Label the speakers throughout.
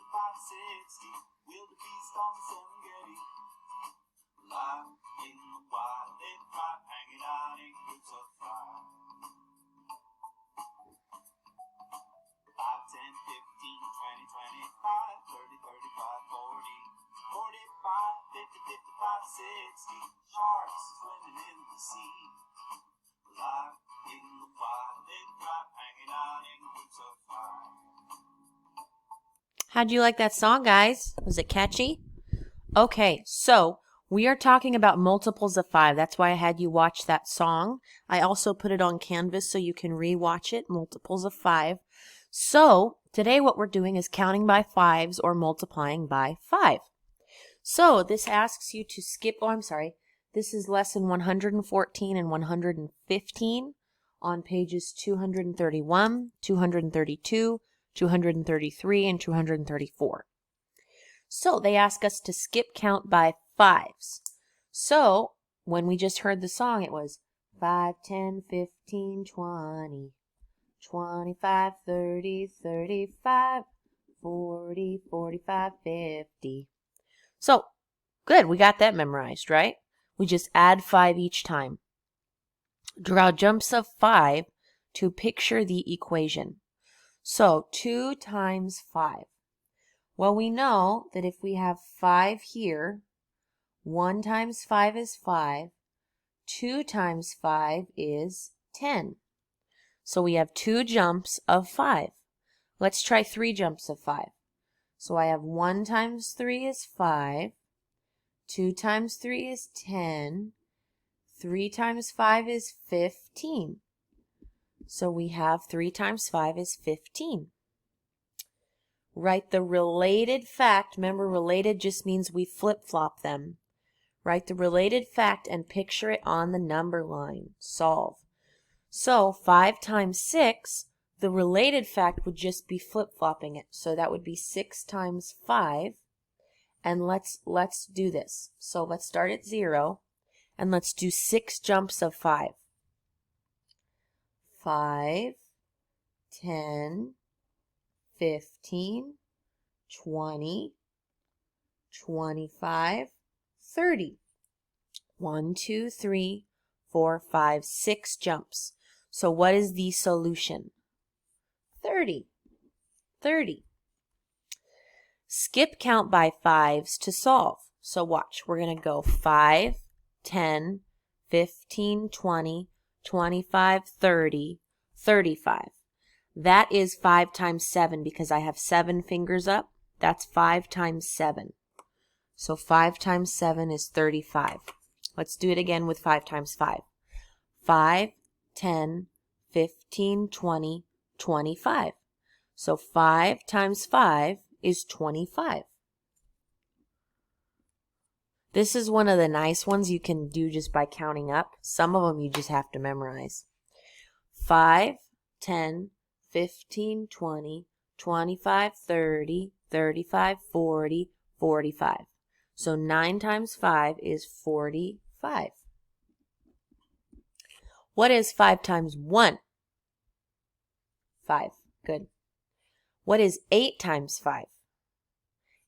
Speaker 1: 60. We'll feast on the Serengeti. Live in the wild, they fly, hanging out in groups of 5. 5, 10, 15, 20, 25, 30, 35, 40, 45, 50, 55, 60. Sharks swimming in the sea. Live in the wild, they fly, hanging out in groups of 5.
Speaker 2: How'd you like that song, guys? Was it catchy? Okay, so we are talking about multiples of 5. That's why I had you watch that song. I also put it on Canvas so you can re-watch it, multiples of 5. So today what we're doing is counting by 5s or multiplying by 5. So this asks you to skip, this is lesson 114 and 115 on pages 231, 232, 233, and 234. So they ask us to skip count by 5s. So when we just heard the song, it was 5, 10, 15, 20, 25, 30, 35, 40, 45, 50. So good, we got that memorized, right? We just add 5 each time. Draw jumps of 5 to picture the equation. So 2 times 5. Well, we know that if we have 5 here, 1 times 5 is 5, 2 times 5 is 10. So we have 2 jumps of 5. Let's try 3 jumps of 5. So I have 1 times 3 is 5, 2 times 3 is 10, 3 times 5 is 15. So we have 3 times 5 is 15. Write the related fact. Remember, related just means we flip-flop them. Write the related fact and picture it on the number line. Solve. So 5 times 6, the related fact would just be flip-flopping it. So that would be 6 times 5. And let's do this. So let's start at 0 and let's do 6 jumps of 5. 5, 10, 15, 20, 25, 30. 1, 2, 3, 4, 5, 6 jumps. So what is the solution? 30. 30. Skip count by 5s to solve. So watch, we're going to go 5, 10, 15, 20, 25, 30, 35. That is 5 times 7 because I have 7 fingers up. That's 5 times 7. So 5 times 7 is 35. Let's do it again with 5 times 5. 5, 10, 15, 20, 25. So 5 times 5 is 25. This is one of the nice ones you can do just by counting up. Some of them you just have to memorize. 5, 10, 15, 20, 25, 30, 35, 40, 45. So 9 times 5 is 45. What is 5 times 1? 5. Good. What is 8 times 5?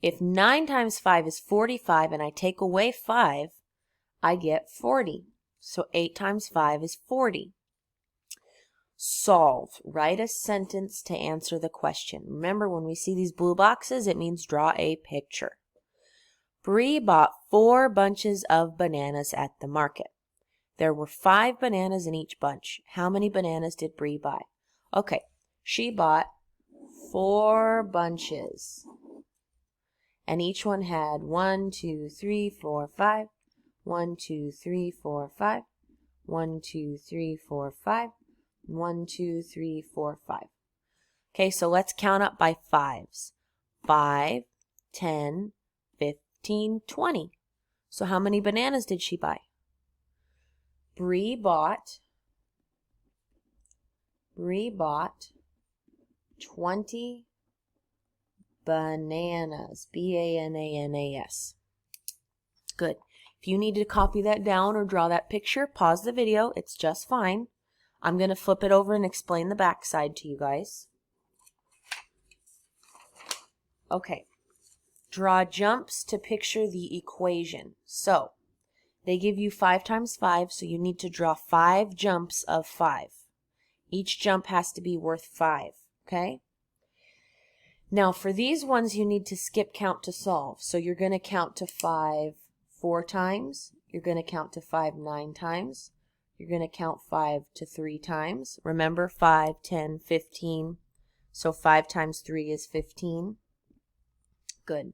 Speaker 2: If 9 times 5 is 45 and I take away 5, I get 40. So 8 times 5 is 40. Solve. Write a sentence to answer the question. Remember, when we see these blue boxes, it means draw a picture. Bree bought 4 bunches of bananas at the market. There were 5 bananas in each bunch. How many bananas did Bree buy? Okay, she bought 4 bunches. And each one had 1, 2, 3, 4, 5. 1, 2, 3, 4, 5. 1, 2, 3, 4, 5. 1, 2, 3, 4, 5. Okay, so let's count up by 5s. 5, 10, 15, 20. So how many bananas did she buy? Bree bought 20 bananas. B-A-N-A-N-A-S. Good. If you need to copy that down or draw that picture, pause the video. It's just fine. I'm going to flip it over and explain the back side to you guys. Okay. Draw jumps to picture the equation. So, they give you 5 times 5, so you need to draw 5 jumps of 5. Each jump has to be worth 5, okay? Now, for these ones, you need to skip count to solve. So you're going to count to 5 4 times. You're going to count to 5 9 times. You're going to count 5 to 3 times. Remember, 5, 10, 15. So 5 times 3 is 15. Good.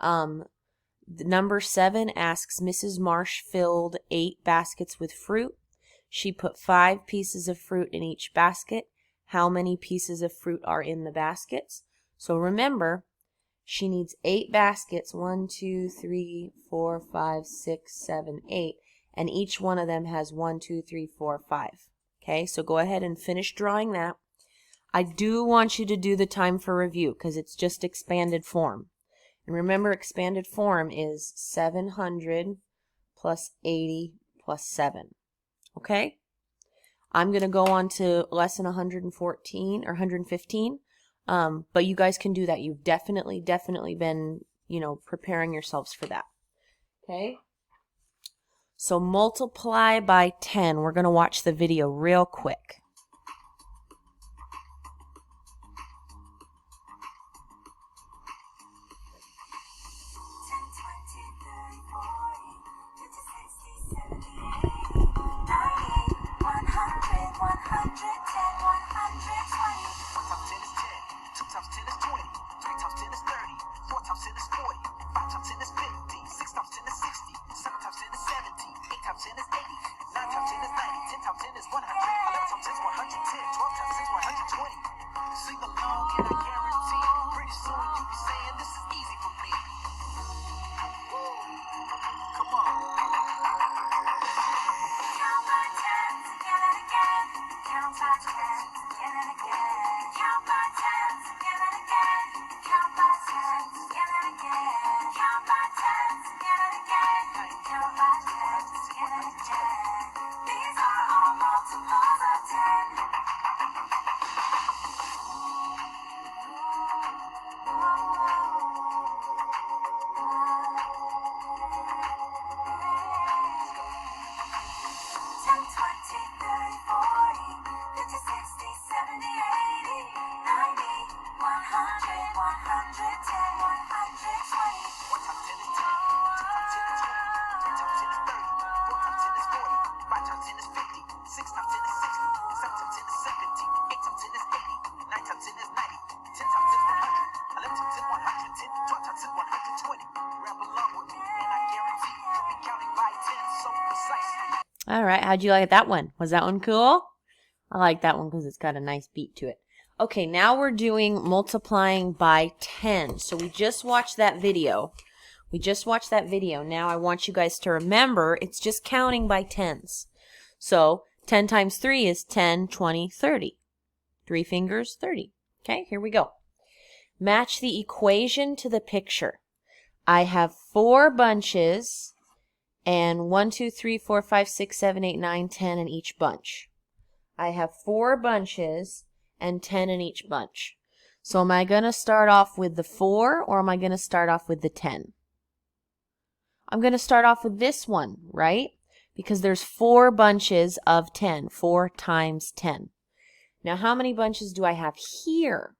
Speaker 2: Number 7 asks, Mrs. Marsh filled 8 baskets with fruit. She put 5 pieces of fruit in each basket. How many pieces of fruit are in the baskets? So remember, she needs 8 baskets, 1, 2, 3, 4, 5, 6, 7, 8, and each one of them has 1, 2, 3, 4, 5. Okay, so go ahead and finish drawing that. I do want you to do the time for review because it's just expanded form. And remember, expanded form is 700 plus 80 plus 7. Okay? I'm going to go on to lesson 114 or 115. But you guys can do that. You've definitely been, preparing yourselves for that. Okay? So multiply by 10. We're going to watch the video real quick. All right, how'd you like that one? Was that one cool? I like that one because it's got a nice beat to it. Okay, now we're doing multiplying by 10. So we just watched that video. Now I want you guys to remember it's just counting by tens. So 10 times 3 is 10, 20, 30. 3 fingers, 30. Okay, here we go. Match the equation to the picture. I have 4 bunches and 1, 2, 3, 4, 5, 6, 7, 8, 9, 10 in each bunch. I have 4 bunches and 10 in each bunch. So am I going to start off with the 4 or am I going to start off with the 10? I'm going to start off with this one, right? Because there's 4 bunches of 10. 4 times 10. Now how many bunches do I have here?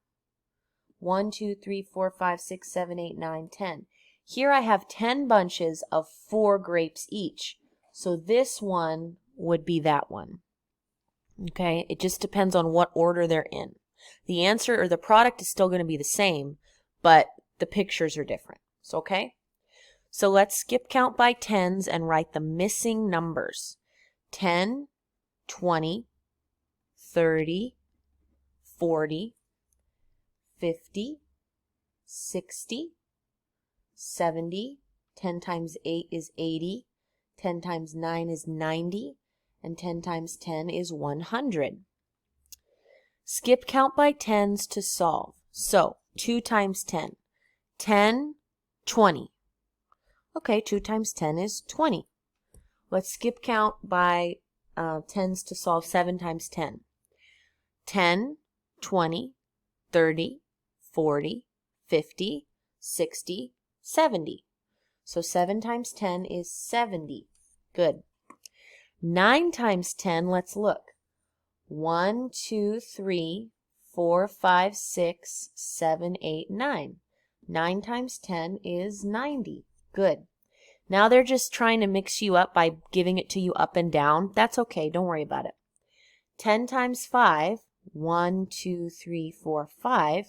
Speaker 2: 1, 2, 3, 4, 5, 6, 7, 8, 9, 10. Here I have 10 bunches of 4 grapes each. So this one would be that one. Okay, it just depends on what order they're in. The answer or the product is still going to be the same, but the pictures are different. So, okay? So let's skip count by tens and write the missing numbers. 10, 20, 30, 40, 50, 60, 70, 10 times 8 is 80, 10 times 9 is 90, and 10 times 10 is 100. Skip count by tens to solve. So, 2 times 10. 10, 20. Okay, 2 times 10 is 20. Let's skip count by tens to solve 7 times 10. 10, 20, 30, 40, 50, 60, 70. So 7 times 10 is 70. Good. 9 times 10, let's look. 1, 2, 3, 4, 5, 6, 7, 8, 9. 9 times 10 is 90. Good. Now they're just trying to mix you up by giving it to you up and down. That's okay. Don't worry about it. 10 times 5, 1, 2, 3, 4, 5,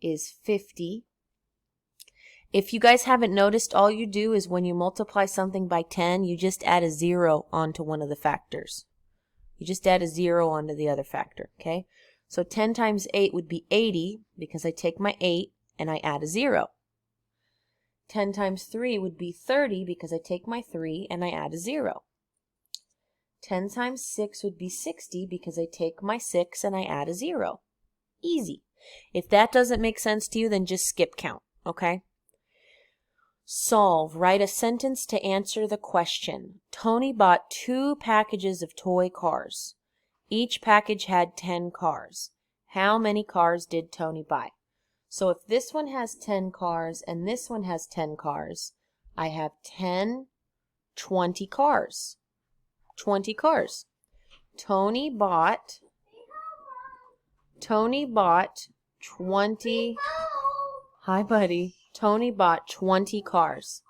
Speaker 2: is 50. If you guys haven't noticed, all you do is when you multiply something by 10, you just add a 0 onto one of the factors. You just add a 0 onto the other factor, okay? So 10 times 8 would be 80 because I take my 8 and I add a 0. 10 times 3 would be 30 because I take my 3 and I add a 0. 10 times 6 would be 60 because I take my 6 and I add a 0. Easy. If that doesn't make sense to you, then just skip count, okay? Solve. Write a sentence to answer the question. Tony bought 2 packages of toy cars. Each package had 10 cars. How many cars did Tony buy? So if this one has 10 cars and this one has 10 cars, I have 10, 20 cars. 20 cars. Tony bought 20. Hi, buddy. Tony bought 20 cars.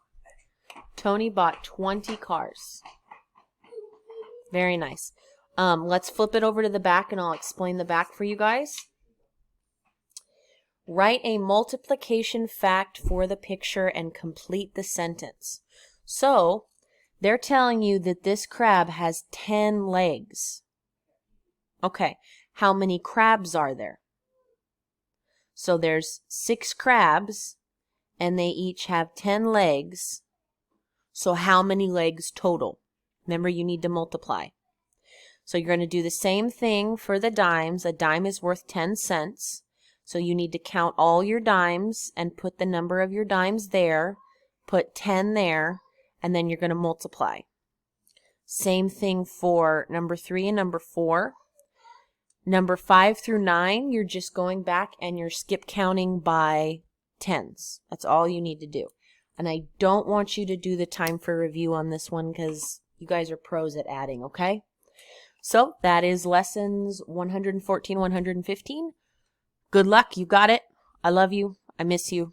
Speaker 2: Tony bought 20 cars. Very nice. Let's flip it over to the back and I'll explain the back for you guys. Write a multiplication fact for the picture and complete the sentence. So, they're telling you that this crab has 10 legs. Okay, how many crabs are there? So there's 6 crabs, and they each have 10 legs. So how many legs total? Remember, you need to multiply. So you're going to do the same thing for the dimes. A dime is worth 10 cents. So you need to count all your dimes and put the number of your dimes there, put 10 there, and then you're going to multiply. Same thing for number 3 and number 4. Number 5 through 9, you're just going back and you're skip counting by tens. That's all you need to do. And I don't want you to do the time for review on this one because you guys are pros at adding, okay? So that is lessons 114, 115. Good luck. You got it. I love you. I miss you.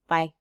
Speaker 2: Bye.